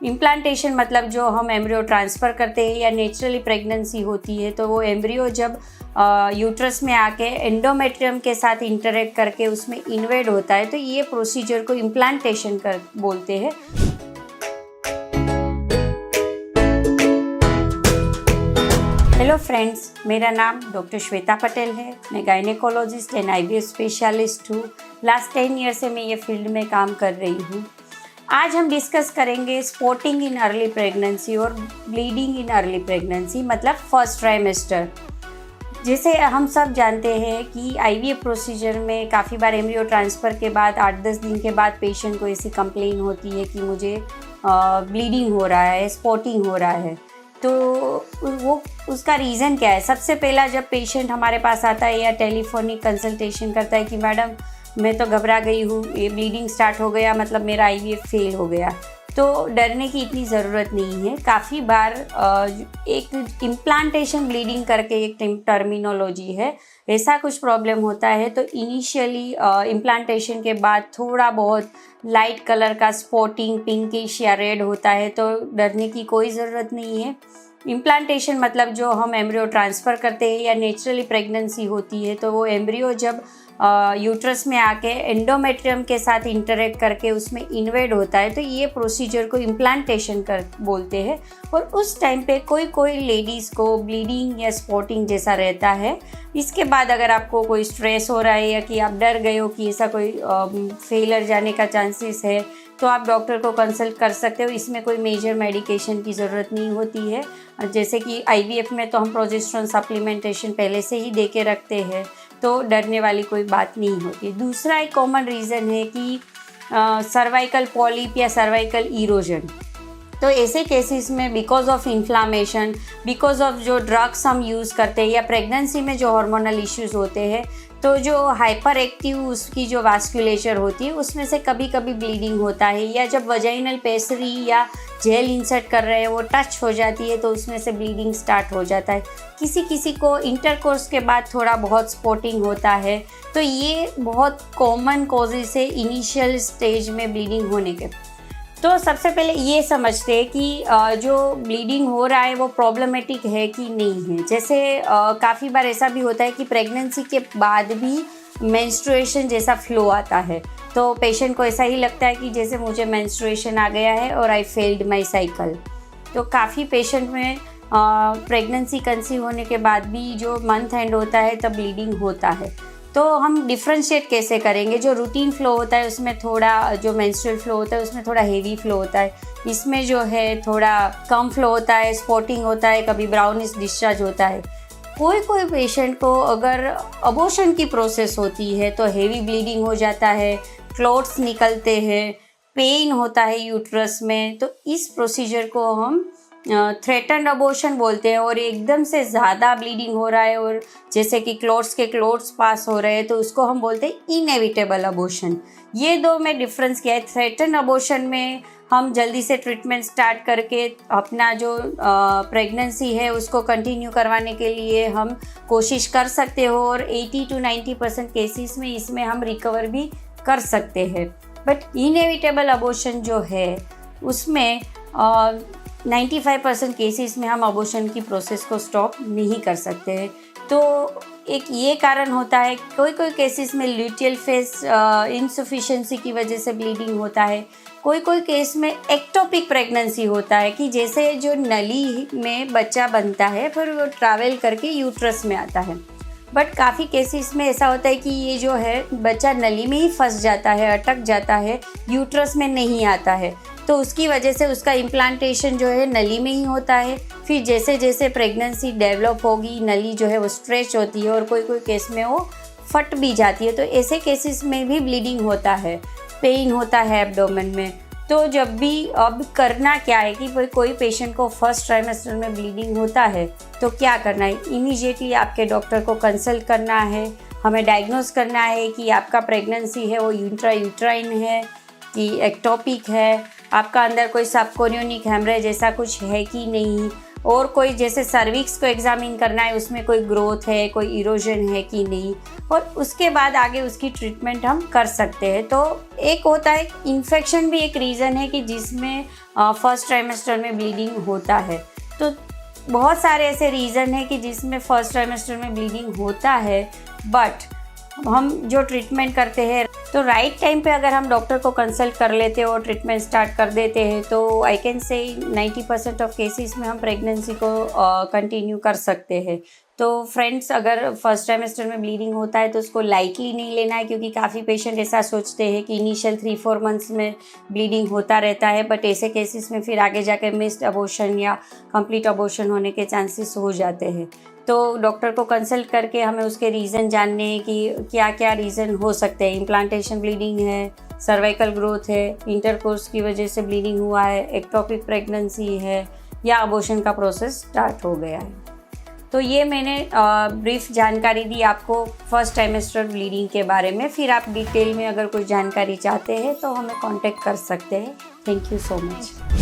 Implantation मतलब जो हम एम्ब्रियो ट्रांसफ़र करते हैं या नेचुरली प्रेगनेंसी होती है तो वो एम्ब्रियो जब यूट्रस में आके एंडोमेट्रियम के साथ इंटरेक्ट करके उसमें इन्वेड होता है तो ये प्रोसीजर को इम्प्लांटेशन कर बोलते हैं। हेलो फ्रेंड्स, मेरा नाम डॉक्टर श्वेता पटेल है। मैं गायनेकोलॉजिस्ट एंड IVF स्पेशलिस्ट हूँ। लास्ट 10 ईयर से मैं ये फील्ड में काम कर रही हूँ। आज हम डिस्कस करेंगे स्पॉटिंग इन अर्ली प्रेगनेंसी और ब्लीडिंग इन अर्ली प्रेगनेंसी मतलब फर्स्ट ट्राइमेस्टर। जैसे हम सब जानते हैं कि IVF प्रोसीजर में काफ़ी बार एम्ब्रियो ट्रांसफ़र के बाद 8-10 दिन के बाद पेशेंट को ऐसी कंप्लेन होती है कि मुझे ब्लीडिंग हो रहा है, स्पॉटिंग हो रहा है। तो वो उसका रीज़न क्या है? सबसे पहला जब पेशेंट हमारे पास आता है या टेलीफोनिक कंसल्टेशन करता है कि मैडम मैं तो घबरा गई हूँ, ये ब्लीडिंग स्टार्ट हो गया मतलब मेरा IVF फेल हो गया, तो डरने की इतनी ज़रूरत नहीं है। काफ़ी बार एक इम्प्लांटेशन ब्लीडिंग करके एक टर्मिनोलॉजी है, ऐसा कुछ प्रॉब्लम होता है तो इनिशियली इम्प्लांटेशन के बाद थोड़ा बहुत लाइट कलर का स्पॉटिंग पिंकिश या रेड होता है तो डरने की कोई ज़रूरत नहीं है। इम्प्लांटेशन मतलब जो हम एम्ब्रियो ट्रांसफ़र करते हैं या नेचुरली प्रेगनेंसी होती है तो वो एम्ब्रियो जब यूट्रस में आके एंडोमेट्रियम के साथ इंटरेक्ट करके उसमें इन्वेड होता है तो ये प्रोसीजर को इम्प्लांटेशन कर बोलते हैं। और उस टाइम पे कोई लेडीज़ को ब्लीडिंग या स्पॉटिंग जैसा रहता है। इसके बाद अगर आपको कोई स्ट्रेस हो रहा है या कि आप डर गए हो कि ऐसा कोई फेलर जाने का चांसेस है तो आप डॉक्टर को कंसल्ट कर सकते हो। इसमें कोई मेजर मेडिकेशन की ज़रूरत नहीं होती है। जैसे कि IVF में तो हम प्रोजेस्टेरोन सप्लीमेंटेशन पहले से ही दे के रखते हैं तो डरने वाली कोई बात नहीं होती। दूसरा एक कॉमन रीज़न है कि सर्वाइकल पॉलिप या सर्वाइकल इरोजन। तो ऐसे केसेस में because of inflammation, because of जो ड्रग्स हम यूज़ करते हैं या प्रेगनेंसी में जो हार्मोनल इश्यूज़ होते हैं तो जो हाइपर एक्टिव उसकी जो वास्कुलेचर होती है उसमें से कभी कभी ब्लीडिंग होता है, या जब वजाइनल पेसरी या जेल इंसर्ट कर रहे हैं वो टच हो जाती है तो उसमें से ब्लीडिंग स्टार्ट हो जाता है। किसी किसी को इंटरकोर्स के बाद थोड़ा बहुत स्पॉटिंग होता है। तो ये बहुत कॉमन कॉजेज़ है इनिशियल स्टेज में ब्लीडिंग होने के। तो सबसे पहले ये समझते हैं कि जो ब्लीडिंग हो रहा है वो प्रॉब्लमेटिक है कि नहीं है। जैसे काफ़ी बार ऐसा भी होता है कि प्रेगनेंसी के बाद भी मेंस्ट्रुएशन जैसा फ्लो आता है तो पेशेंट को ऐसा ही लगता है कि जैसे मुझे मेंस्ट्रुएशन आ गया है और आई फेल्ड माई साइकिल। तो काफ़ी पेशेंट में प्रेगनेंसी कंसीव होने के बाद भी जो मंथ एंड होता है तब ब्लीडिंग होता है। तो हम डिफ्रेंशिएट कैसे करेंगे? जो रूटीन फ्लो होता है उसमें थोड़ा, जो मेंस्ट्रुअल फ्लो होता है उसमें थोड़ा हेवी फ्लो होता है, इसमें जो है थोड़ा कम फ्लो होता है, स्पॉटिंग होता है, कभी ब्राउनिश डिस्चार्ज होता है। कोई पेशेंट को अगर अबॉर्शन की प्रोसेस होती है तो हेवी ब्लीडिंग हो जाता है, क्लॉट्स निकलते हैं, पेन होता है यूट्रस में, तो इस प्रोसीजर को हम थ्रेटन्ड अबॉर्शन बोलते हैं। और एकदम से ज़्यादा ब्लीडिंग हो रहा है और जैसे कि क्लॉट्स पास हो रहे हैं तो उसको हम बोलते हैं इनएविटेबल अबॉर्शन। ये दो में डिफरेंस क्या है? थ्रेटन्ड अबॉर्शन में हम जल्दी से ट्रीटमेंट स्टार्ट करके अपना जो प्रेगनेंसी है उसको कंटिन्यू करवाने के लिए हम कोशिश कर सकते हो और 80 to 90% केसेस में इसमें हम रिकवर भी कर सकते हैं। बट इनएविटेबल अबॉर्शन जो है उसमें 95% केसेस में हम अबॉर्शन की प्रोसेस को स्टॉप नहीं कर सकते हैं। तो एक ये कारण होता है, कोई केसेस में ल्यूटियल फेस इनसफिशिएंसी की वजह से ब्लीडिंग होता है। कोई केस में एक्टोपिक प्रेगनेंसी होता है कि जैसे जो नली में बच्चा बनता है फिर वो ट्रैवल करके यूट्रस में आता है। बट काफ़ी केसेस में ऐसा होता है कि ये जो है बच्चा नली में ही फंस जाता है, अटक जाता है, यूट्रस में नहीं आता है। तो उसकी वजह से उसका इम्प्लांटेशन जो है नली में ही होता है। फिर जैसे जैसे प्रेगनेंसी डेवलप होगी नली जो है वो स्ट्रेच होती है और कोई केस में वो फट भी जाती है। तो ऐसे केसेस में भी ब्लीडिंग होता है, पेन होता है एब्डोमेन में। तो जब भी अब करना क्या है कि कोई पेशेंट को फर्स्ट ट्राइमेस्टर में ब्लीडिंग होता है तो क्या करना है? इमीडिएटली आपके डॉक्टर को कंसल्ट करना है। हमें डायग्नोस करना है कि आपका प्रेगनेंसी है वो यूट्राइन है कि एक्टोपिक है, आपका अंदर कोई सबकोरियोनिक हेमरेज जैसा कुछ है कि नहीं। और कोई जैसे सर्विक्स को एग्जामिन करना है, उसमें कोई ग्रोथ है, कोई इरोजन है कि नहीं, और उसके बाद आगे उसकी ट्रीटमेंट हम कर सकते हैं। तो एक होता है इन्फेक्शन भी एक रीज़न है कि जिसमें फर्स्ट ट्राइमेस्टर में ब्लीडिंग होता है। तो बहुत सारे ऐसे रीज़न है कि जिसमें फर्स्ट ट्राइमेस्टर में ब्लीडिंग होता है, बट हम जो ट्रीटमेंट करते हैं तो राइट टाइम पे अगर हम डॉक्टर को कंसल्ट कर लेते हैं और ट्रीटमेंट स्टार्ट कर देते हैं तो I can say 90% of cases में हम प्रेगनेंसी को कंटिन्यू कर सकते हैं। तो फ्रेंड्स, अगर फर्स्ट ट्राइमेस्टर में ब्लीडिंग होता है तो उसको लाइटली नहीं लेना है, क्योंकि काफ़ी पेशेंट ऐसा सोचते हैं कि इनिशियल 3-4 मंथ्स में ब्लीडिंग होता रहता है, बट ऐसे केसेस में फिर आगे जाकर मिस्ड अबॉर्शन या कंप्लीट अबॉर्शन होने के चांसेस हो जाते हैं। तो डॉक्टर को कंसल्ट करके हमें उसके रीज़न जानने हैं कि क्या क्या रीज़न हो सकते हैं। इम्प्लांटेशन ब्लीडिंग है, सर्वाइकल ग्रोथ है, इंटरकोर्स की वजह से ब्लीडिंग हुआ है, एक्टोपिक प्रेगनेंसी है, या अबॉर्शन का प्रोसेस स्टार्ट हो गया है। तो ये मैंने ब्रीफ जानकारी दी आपको फर्स्ट ट्राइमेस्टर ब्लीडिंग के बारे में। फिर आप डिटेल में अगर कोई जानकारी चाहते हैं तो हमें कांटेक्ट कर सकते हैं। Thank you so much.